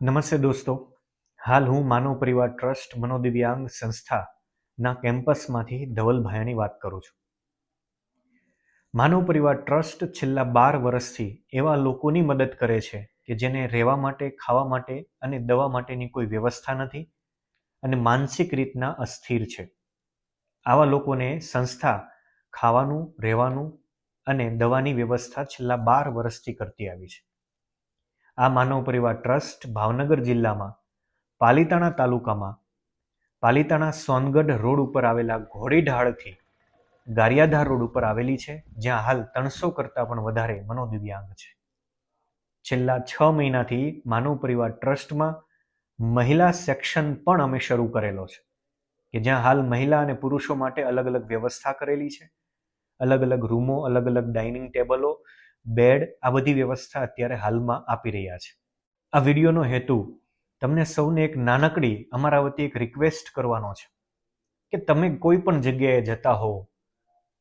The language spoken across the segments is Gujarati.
નમસ્તે દોસ્તો. હાલ હું માનવ પરિવાર ટ્રસ્ટ મનોદિવ્યાંગ સંસ્થાના કેમ્પસમાંથી ધવલ ભાયાની વાત કરું છું. માનવ પરિવાર ટ્રસ્ટ છેલ્લા 12 વર્ષથી એવા લોકોની મદદ કરે છે કે જેને રહેવા માટે, ખાવા માટે અને દવા માટેની કોઈ વ્યવસ્થા નથી અને માનસિક રીતના અસ્થિર છે. આવા લોકોને સંસ્થા ખાવાનું, રહેવાનું અને દવાની વ્યવસ્થા છેલ્લા 12 વર્ષથી કરતી આવી છે. આ માનવ પરિવાર ટ્રસ્ટ ભાવનગર જિલ્લામાં પાલીતાણા તાલુકામાં પાલીતાણા સોનગઢ રોડ ઉપર આવેલા ઘોડીઢાળથી ગારિયાધાર રોડ ઉપર આવેલી છે, જ્યાં હાલ 300 કરતાં પણ વધારે મનોદિવ્યાંગ છે. છેલ્લા 6 મહિનાથી માનવ પરિવાર ટ્રસ્ટમાં મહિલા સેક્શન પણ અમે શરૂ કરેલો છે કે જ્યાં હાલ મહિલા અને પુરુષો માટે અલગ અલગ વ્યવસ્થા કરેલી છે. અલગ અલગ રૂમો, અલગ અલગ ડાઇનિંગ ટેબલો, બેડ, આ બધી વ્યવસ્થા અત્યારે હાલમાં આપી રહ્યા છે. આ વિડીયોનો હેતુ તમને સૌને એક નાનકડી અમારા વતી એક રિક્વેસ્ટ કરવાનો છે કે તમે કોઈ પણ જગ્યાએ જતા હો,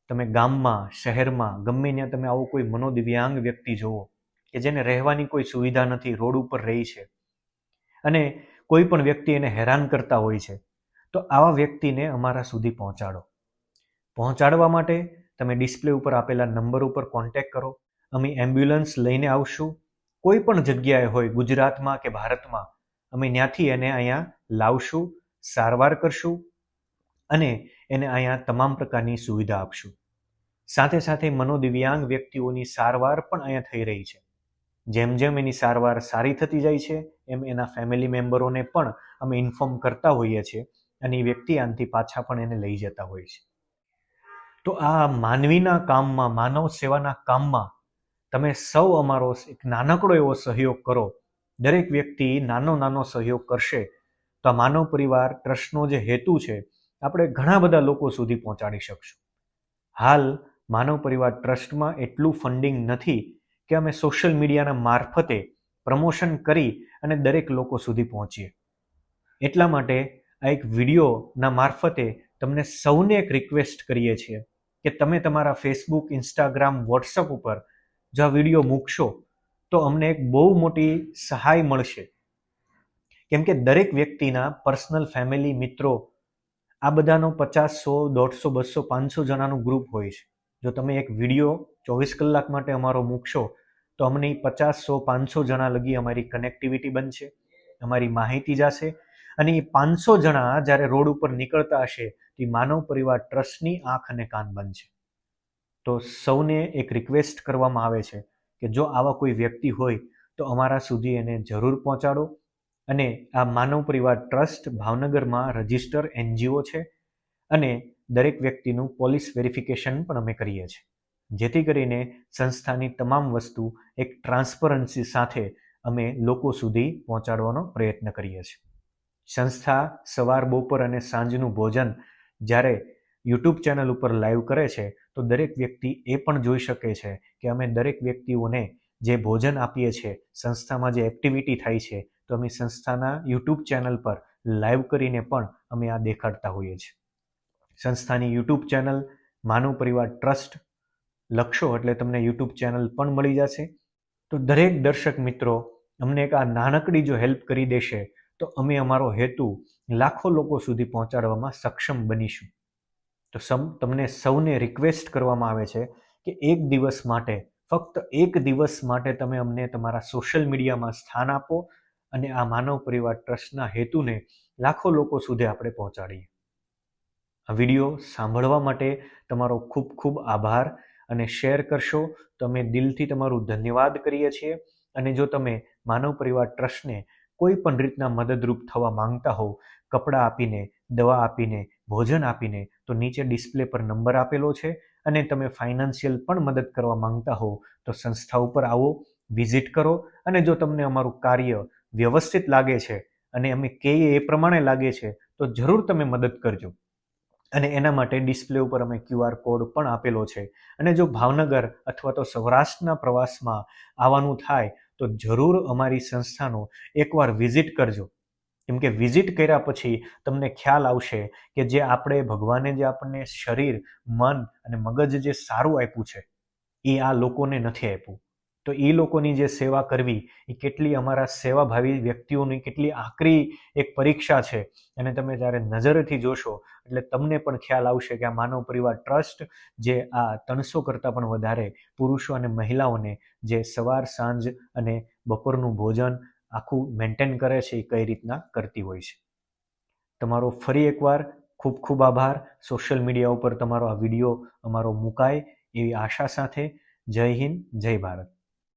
તમે ગામમાં, શહેરમાં, ગમે ત્યાં તમે આવો કોઈ મનોદિવ્યાંગ વ્યક્તિ જુઓ કે જેને રહેવાની કોઈ સુવિધા નથી, રોડ ઉપર રહી છે અને કોઈ પણ વ્યક્તિ એને હેરાન કરતા હોય છે, તો આવા વ્યક્તિને અમારા સુધી પહોંચાડવા માટે તમે ડિસ્પ્લે ઉપર આપેલા નંબર ઉપર કોન્ટેક્ટ કરો. અમે એમ્બ્યુલન્સ લઈને આવશું. કોઈ પણ જગ્યાએ હોય, ગુજરાતમાં કે ભારતમાં, અમે ત્યાંથી એને અહીંયા લાવશું, સારવાર કરશું અને એને અહીંયા તમામ પ્રકારની સુવિધા આપશું. સાથે સાથે મનોદિવ્યાંગ વ્યક્તિઓની સારવાર પણ અહીંયા થઈ રહી છે. જેમ જેમ એની સારવાર સારી થતી જાય છે એમ એના ફેમિલી મેમ્બરોને પણ અમે ઇન્ફોર્મ કરતા હોઈએ છીએ અને એ વ્યક્તિ આનાથી પાછા પણ એને લઈ જતા હોય છે. તો આ માનવીના કામમાં, માનવ સેવાના કામમાં તમે સૌ અમારો એક નાનકડો એવો સહયોગ કરો. દરેક વ્યક્તિ નાનો સહયોગ કરશે તો આ માનવ પરિવાર ટ્રસ્ટનો જે હેતુ છે આપણે ઘણા બધા લોકો સુધી પહોંચાડી શકશું. હાલ માનવ પરિવાર ટ્રસ્ટમાં એટલું ફંડિંગ નથી કે અમે સોશિયલ મીડિયાના મારફતે પ્રમોશન કરી અને દરેક લોકો સુધી પહોંચીએ. એટલા માટે આ એક વિડીયોના મારફતે તમને સૌને એક રિક્વેસ્ટ કરીએ છીએ કે તમે તમારા ફેસબુક, ઇન્સ્ટાગ્રામ, વોટ્સઅપ ઉપર જો આ વિડીયો મૂકશો તો અમને એક બહુ મોટી સહાય મળશે. કેમ કે દરેક વ્યક્તિના પર્સનલ ફેમિલી, મિત્રો, આ બધાનો 50, 100, 150, 200, 500 જણાનું ગ્રુપ હોય છે. જો તમે એક વિડીયો 24 કલાક માટે અમારો મૂકશો તો અમને 50, 100, 500 જણા લગી અમારી કનેક્ટિવિટી બનશે, અમારી માહિતી જશે અને એ 500 જણા જ્યારે રોડ ઉપર નીકળતા હશે તે માનવ પરિવાર ટ્રસ્ટની આંખ અને કાન બનશે. તો સૌને એક રિક્વેસ્ટ કરવામાં આવે છે કે જો આવા કોઈ વ્યક્તિ હોય તો અમારા સુધી એને જરૂર પહોંચાડો. અને આ માનવ પરિવાર ટ્રસ્ટ ભાવનગરમાં રજિસ્ટર NGO છે અને દરેક વ્યક્તિનું પોલીસ વેરિફિકેશન પણ અમે કરીએ છીએ, જેથી કરીને સંસ્થાની તમામ વસ્તુ એક ટ્રાન્સપરન્સી સાથે અમે લોકો સુધી પહોંચાડવાનો પ્રયત્ન કરીએ છીએ. સંસ્થા સવાર, બપોર અને સાંજનું ભોજન જ્યારે યુટ્યુબ ચેનલ ઉપર લાઈવ કરે છે તો દરેક વ્યક્તિ એ પણ જોઈ શકે છે કે અમે દરેક વ્યક્તિઓને જે ભોજન આપીએ છીએ, સંસ્થામાં જે એક્ટિવિટી થાય છે, તો અમે સંસ્થાના યુટ્યુબ ચેનલ પર લાઈવ કરીને પણ અમે આ દેખાડતા હોઈએ છીએ. સંસ્થાની યુટ્યુબ ચેનલ માનવ પરિવાર ટ્રસ્ટ લખશો એટલે તમને યુટ્યુબ ચેનલ પણ મળી જશે. તો દરેક દર્શક મિત્રો અમને એક આ નાનકડી જો હેલ્પ કરી દેશે તો અમે અમારો હેતુ લાખો લોકો સુધી પહોંચાડવામાં સક્ષમ બનીશું. તો તમને સૌને રિક્વેસ્ટ કરવામાં આવે છે કે એક દિવસ માટે, ફક્ત એક દિવસ માટે તમે અમને તમારા સોશિયલ મીડિયામાં સ્થાન આપો અને આ માનવ પરિવાર ટ્રસ્ટના હેતુને લાખો લોકો સુધી આપણે પહોંચાડીએ. આ વિડીયો સાંભળવા માટે તમારો ખૂબ ખૂબ આભાર અને શેર કરશો તો અમે દિલથી તમારું ધન્યવાદ કરીએ છીએ. અને જો તમે માનવ પરિવાર ટ્રસ્ટને કોઈ પણ રીતના મદદરૂપ થવા માંગતા હો, કપડાં આપીને, દવા આપીને, ભોજન આપીને, તો નીચે ડિસ્પ્લે પર નંબર આપેલો છે અને તમે ફાઇનાન્શિયલ પણ મદદ કરવા માંગતા હો તો સંસ્થા ઉપર આવો, વિઝિટ કરો અને જો તમને અમારું કાર્ય વ્યવસ્થિત લાગે છે અને અમે કહીએ એ પ્રમાણે લાગે છે તો જરૂર તમે મદદ કરજો. અને એના માટે ડિસ્પ્લે ઉપર અમે QR કોડ પણ આપેલો છે. અને જો ભાવનગર અથવા તો સૌરાષ્ટ્રના પ્રવાસમાં આવવાનું થાય તો જરૂર અમારી સંસ્થાનો એકવાર વિઝિટ કરજો. કેમ કે વિઝિટ કર્યા પછી તમને ખ્યાલ આવશે કે જે આપણે ભગવાને જે આપણને શરીર, મન અને મગજ જે સારું આપ્યું છે એ આ લોકોને નથી આપ્યું. તો એ લોકોની જે સેવા કરવી એ કેટલી અમારા સેવાભાવી વ્યક્તિઓની કેટલી આકરી એક પરીક્ષા છે. અને તમે જ્યારે નજરથી જોશો એટલે તમને પણ ખ્યાલ આવશે કે આ માનવ પરિવાર ટ્રસ્ટ જે આ 300 કરતાં પણ વધારે પુરુષો અને મહિલાઓને જે સવાર સાંજ અને બપોરનું ભોજન આખું મેન્ટેન કરે છે એ કઈ રીતના કરતી હોય છે. તમારો ફરી એકવાર ખૂબ ખૂબ આભાર. સોશિયલ મીડિયા ઉપર તમારો આ વિડીયો અમારો મુકાય એવી આશા સાથે. જય હિન્દ, જય ભારત.